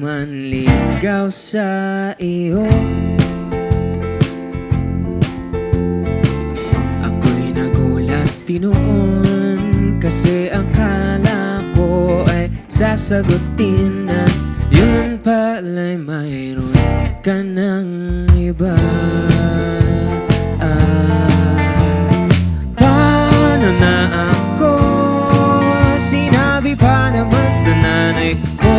manligaw sa iyo. Ako'y nagulat din noon, kasi akala ko ay sasagutin na yun pala'y mayroon ka ng iba. Paano na ako? Sinabi pa naman sa nanay ko,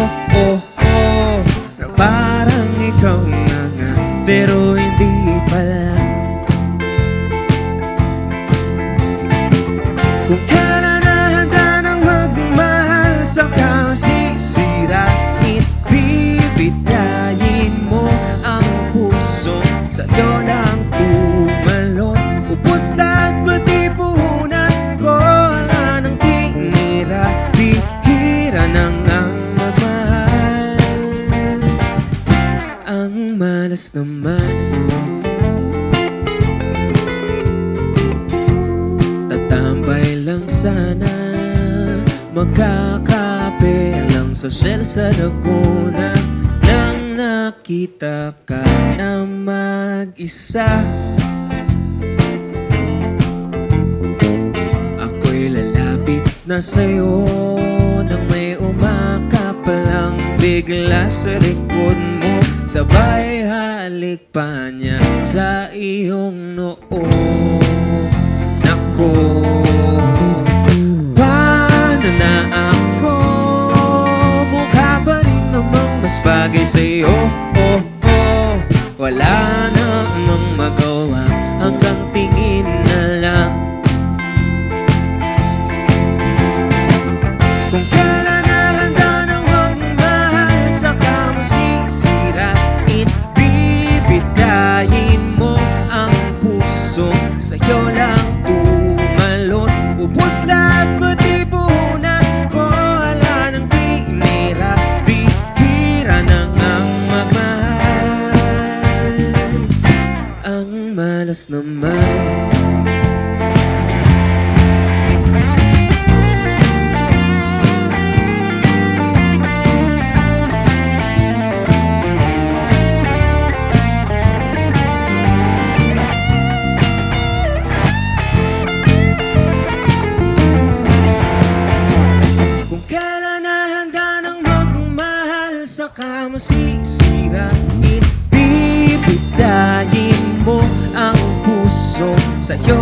na parang ikaw na nga, pero hindi pala. Kung kailan na handa ng magmahal, saka sisirain, bibitayin mo ang puso, sa'yo lang tumalon. Upos lahat pati puhunan ko, wala nang tinira, bihira nang ang magmahal. Ang malas naman, tatambay lang sana, magkakape lang sa Shell sa Laguna, nang nakita ka na mag-isa. Ako'y lalapit na sa'yo, nang may umakap lang bigla sa likod mo, sabay halik pa niya sa iyong noo. Naku, paano na ako? Mukha pa rin namang mas bagay sa'yo. Wala namang magawa, hanggang tingin na lang. Kung kailan na handa ng magmahal, saka mo sisirain, bibitayin mo ang puso, sa'yo lang tumalon. Ubos lahat pati puhunan ko, wala nang tinira, bihira nang ang magmahal. Ang malas naman. Kung kailan na handa ng magmahal, saka mo sisirain, bibitayin mo ang puso, sa'yo